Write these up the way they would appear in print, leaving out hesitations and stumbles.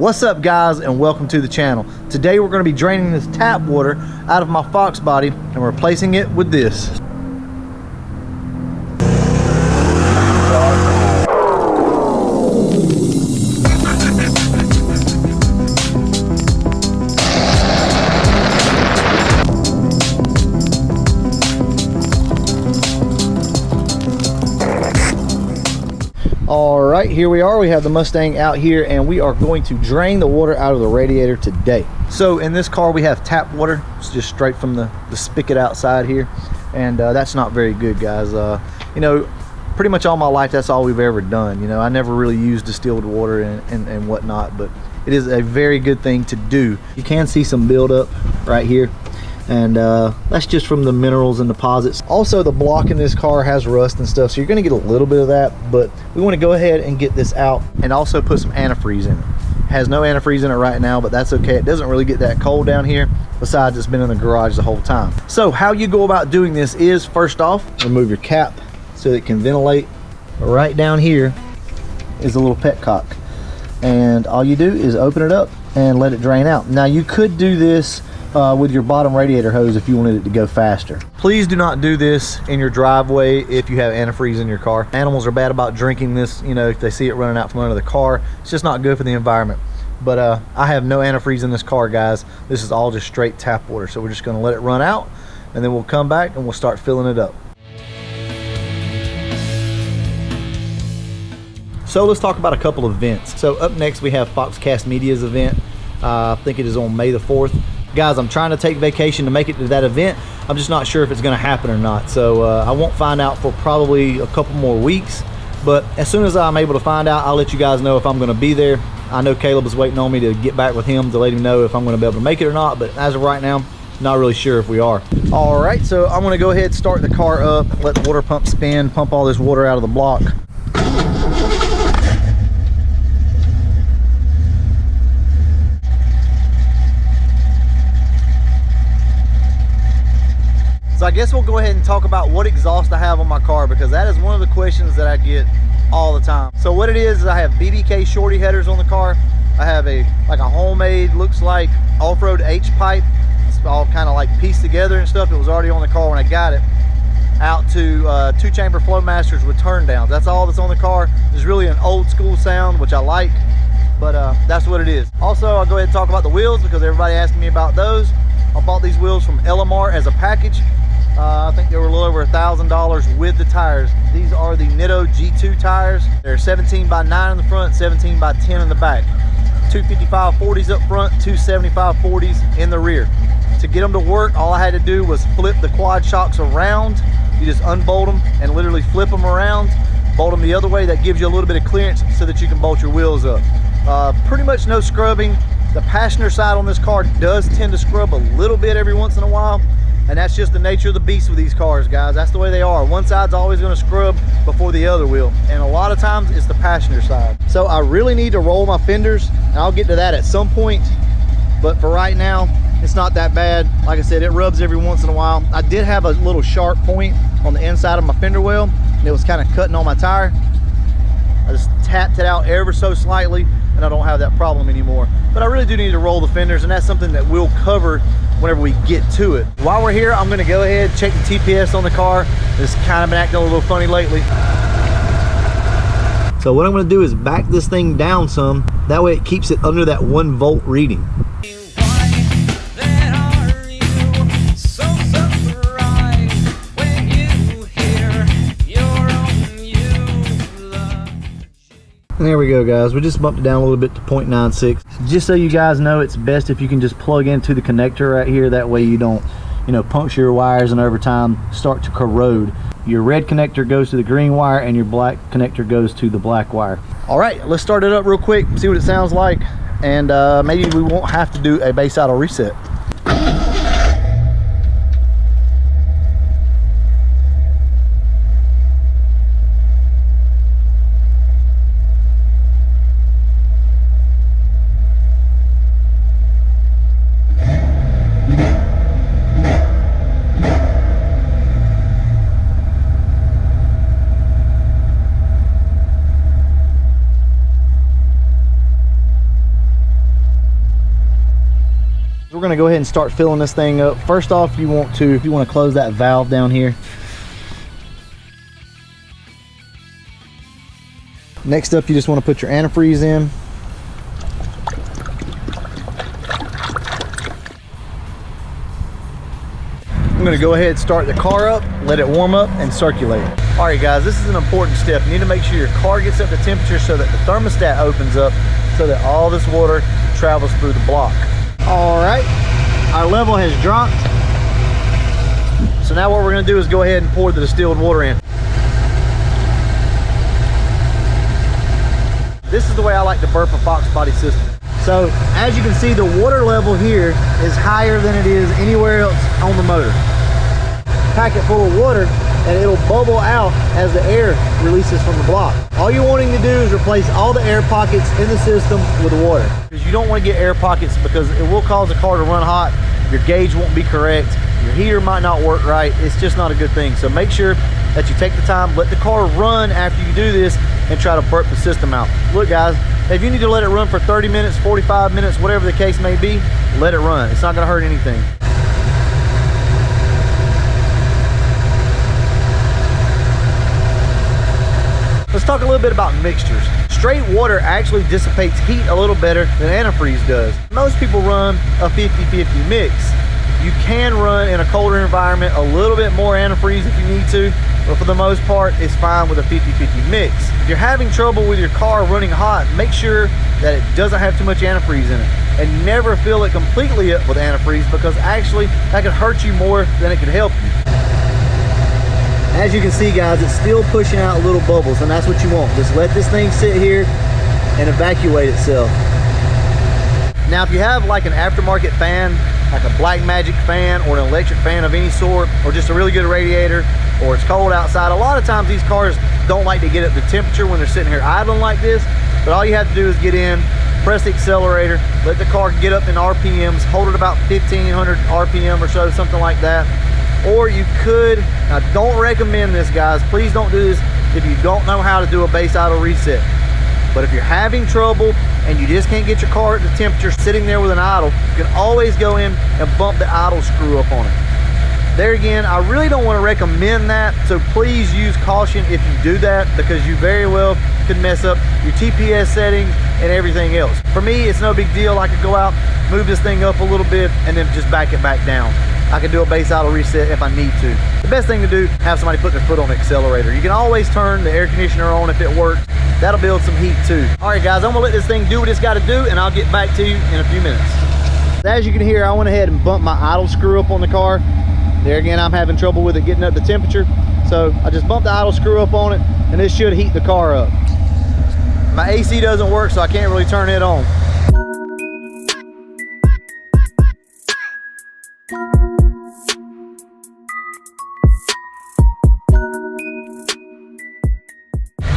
What's up guys, and welcome to the channel. Today we're going to be draining this tap water out of my Foxbody and replacing it with this. All right, here we are. We have the Mustang out here and we are going to drain the water out of the radiator today. So in this car we have tap water. It's just straight from the spigot outside here, and that's not very good, guys. You know, pretty much all my life that's all we've ever done. You know, I never really used distilled water and whatnot, but it is a very good thing to do. You can see some buildup right here, and that's just from the minerals and deposits. Also, the block in this car has rust and stuff, so you're going to get a little bit of that, but we want to go ahead and get this out and also put some antifreeze in it. It has no antifreeze in it right now, but that's okay. It doesn't really get that cold down here. Besides, it's been in the garage the whole time. So how you go about doing this is, first off, remove your cap so it can ventilate. Right down here is a little petcock, and all you do is open it up and let it drain out. Now you could do this with your bottom radiator hose if you wanted it to go faster. Please do not do this in your driveway if you have antifreeze in your car. Animals are bad about drinking this, you know, if they see it running out from under the car. It's just not good for the environment. But I have no antifreeze in this car, guys. This is all just straight tap water. So we're just gonna let it run out, and then we'll come back and we'll start filling it up. So let's talk about a couple of events. So up next we have Foxcast Media's event. I think it is on May the 4th. Guys, I'm trying to take vacation to make it to that event. I'm just not sure if it's going to happen or not. So I won't find out for probably a couple more weeks. But as soon as I'm able to find out, I'll let you guys know if I'm going to be there. I know Caleb is waiting on me to get back with him to let him know if I'm going to be able to make it or not. But as of right now, not really sure if we are. All right, so I'm going to go ahead and start the car up, let the water pump spin, pump all this water out of the block. So I guess we'll go ahead and talk about what exhaust I have on my car, because that is one of the questions that I get all the time. So what it is I have BBK shorty headers on the car. I have a homemade, looks like off-road H-pipe. It's all kind of like pieced together and stuff. It was already on the car when I got it. Out to 2-chamber Flowmasters with turn downs. That's all that's on the car. It's really an old school sound, which I like, but that's what it is. Also, I'll go ahead and talk about the wheels, because everybody asking me about those. I bought these wheels from LMR as a package. I think they were a little over $1,000 with the tires. These are the Nitto G2 tires. They're 17 by 9 in the front, 17 by 10 in the back. 255 40s up front, 275 40s in the rear. To get them to work, all I had to do was flip the quad shocks around. You just unbolt them and literally flip them around, bolt them the other way. That gives you a little bit of clearance so that you can bolt your wheels up. Pretty much no scrubbing. The passenger side on this car does tend to scrub a little bit every once in a while, and that's just the nature of the beast with these cars, guys. That's the way they are. One side's always going to scrub before the other will, and a lot of times it's the passenger side. So I really need to roll my fenders, and I'll get to that at some point, but for right now it's not that bad. Like I said, it rubs every once in a while. I did have a little sharp point on the inside of my fender well, and it was kind of cutting on my tire. I just tapped it out ever so slightly, and I don't have that problem anymore. But I really do need to roll the fenders, and that's something that we'll cover whenever we get to it. While we're here, I'm going to go ahead and check the TPS on the car. It's kind of been acting a little funny lately. So what I'm going to do is back this thing down some. That way it keeps it under that 1 volt reading. And there we go, guys. We just bumped it down a little bit to 0.96. Just so you guys know, it's best if you can just plug into the connector right here. That way you don't, you know, puncture your wires and over time start to corrode. Your red connector goes to the green wire, and your black connector goes to the black wire. All right, let's start it up real quick, see what it sounds like, and maybe we won't have to do a base idle reset. we're gonna go ahead and start filling this thing up. First off, you want to close that valve down here. Next up, you just want to put your antifreeze in. I'm gonna go ahead and start the car up, let it warm up and circulate. All right guys, this is an important step. You need to make sure your car gets up to temperature so that the thermostat opens up so that all this water travels through the block. All right, our level has dropped. So now what we're gonna do is go ahead and pour the distilled water in. This is the way I like to burp a Foxbody system. So as you can see, the water level here is higher than it is anywhere else on the motor. Pack it full of water and it'll bubble out as the air releases from the block. All you're wanting to do is replace all the air pockets in the system with water. Because you don't want to get air pockets because it will cause the car to run hot, your gauge won't be correct, your heater might not work right. It's just not a good thing. So make sure that you take the time, let the car run after you do this and try to burp the system out. Look guys, if you need to let it run for 30 minutes, 45 minutes, whatever the case may be, let it run. It's not gonna hurt anything. Let's talk a little bit about mixtures. Straight water actually dissipates heat a little better than antifreeze does. Most people run a 50-50 mix. You can run in a colder environment a little bit more antifreeze if you need to, but for the most part, it's fine with a 50-50 mix. If you're having trouble with your car running hot, make sure that it doesn't have too much antifreeze in it. And never fill it completely up with antifreeze because actually that could hurt you more than it could help you. As you can see guys, it's still pushing out little bubbles and that's what you want. Just let this thing sit here and evacuate itself. Now if you have like an aftermarket fan, like a Black Magic fan or an electric fan of any sort, or just a really good radiator, or it's cold outside, a lot of times these cars don't like to get up to temperature when they're sitting here idling like this, but all you have to do is get in, press the accelerator, let the car get up in RPMs, hold it about 1500 RPM or so, something like that. Or you could, now don't recommend this guys, please don't do this if you don't know how to do a base idle reset. But if you're having trouble and you just can't get your car at the temperature sitting there with an idle, you can always go in and bump the idle screw up on it. There again, I really don't want to recommend that, so please use caution if you do that because you very well could mess up your TPS settings and everything else. For me, it's no big deal. I could go out, move this thing up a little bit and then just back it back down. I can do a base idle reset if I need to. The best thing to do, have somebody put their foot on the accelerator. You can always turn the air conditioner on if it works. That'll build some heat too. All right guys, I'm gonna let this thing do what it's gotta do and I'll get back to you in a few minutes. As you can hear, I went ahead and bumped my idle screw up on the car. There again, I'm having trouble with it getting up to temperature. So I just bumped the idle screw up on it and this should heat the car up. My AC doesn't work, so I can't really turn it on.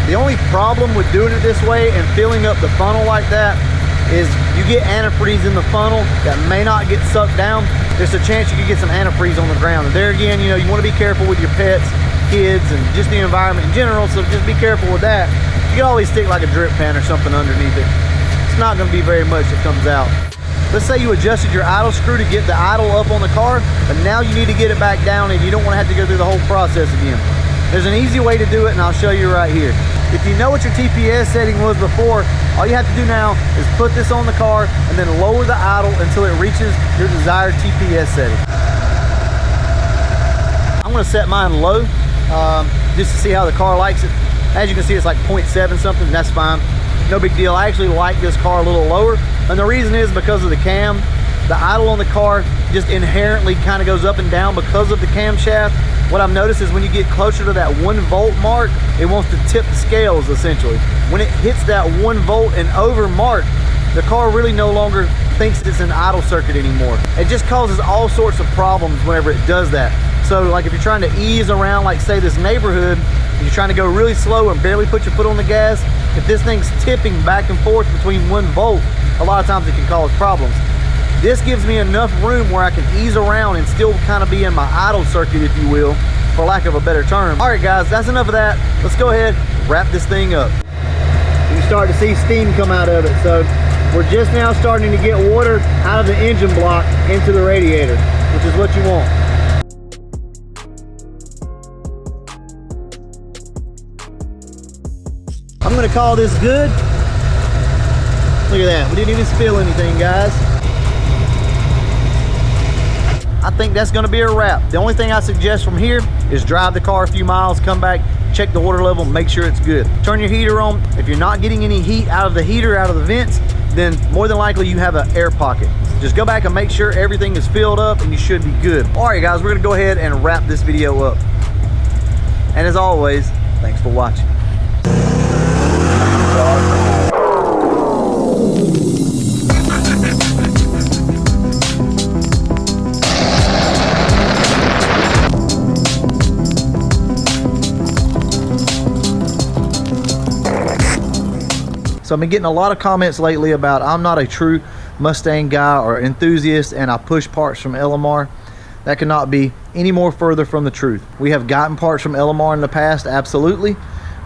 The only problem with doing it this way and filling up the funnel like that is you get antifreeze in the funnel that may not get sucked down. There's a chance you could get some antifreeze on the ground. And there again, you know, you want to be careful with your pets, kids, and just the environment in general, so just be careful with that. You can always stick like a drip pan or something underneath it. It's not going to be very much that comes out. Let's say you adjusted your idle screw to get the idle up on the car, but now you need to get it back down and you don't want to have to go through the whole process again. There's an easy way to do it and I'll show you right here. If you know what your TPS setting was before, all you have to do now is put this on the car and then lower the idle until it reaches your desired TPS setting. I'm gonna set mine low just to see how the car likes it. As you can see, it's like 0.7 something, that's fine. No big deal. I actually like this car a little lower. And the reason is because of the cam. The idle on the car just inherently kind of goes up and down because of the camshaft. What I've noticed is when you get closer to that 1 volt mark, it wants to tip the scales essentially. When it hits that 1 volt and over mark, the car really no longer thinks it's an idle circuit anymore. It just causes all sorts of problems whenever it does that. So like if you're trying to ease around, like say this neighborhood, you're trying to go really slow and barely put your foot on the gas, if this thing's tipping back and forth between 1 volt, a lot of times it can cause problems. This gives me enough room where I can ease around and still kind of be in my idle circuit, if you will, for lack of a better term. All right guys, that's enough of that. Let's go ahead, wrap this thing up. You start to see steam come out of it. So We're just now starting to get water out of the engine block into the radiator, which is what you want. I'm gonna call this good. Look at that, we didn't even spill anything, guys. I think that's gonna be a wrap. The only thing I suggest from here is drive the car a few miles, come back, check the water level, make sure it's good. Turn your heater on. If you're not getting any heat out of the heater, out of the vents, then more than likely you have an air pocket. Just go back and make sure everything is filled up and you should be good. All right, guys, we're gonna go ahead and wrap this video up. And as always, thanks for watching. So I've been getting a lot of comments lately about I'm not a true Mustang guy or enthusiast and I push parts from LMR. That cannot be any more further from the truth. We have gotten parts from LMR in the past, absolutely,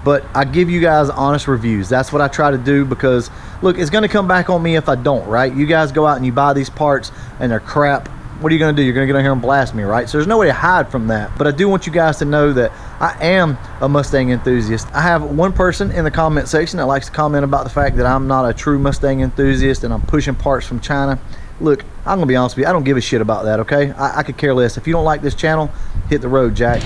but I give you guys honest reviews. That's what I try to do, because look, it's gonna come back on me if I don't, right? You guys go out and you buy these parts and they're crap. What are you gonna do? You're gonna get on here and blast me, right? So there's no way to hide from that. But I do want you guys to know that I am a Mustang enthusiast. I have one person in the comment section that likes to comment about the fact that I'm not a true Mustang enthusiast and I'm pushing parts from China. Look, I'm gonna be honest with you, I don't give a shit about that, okay? I could care less. If you don't like this channel, hit the road, Jack.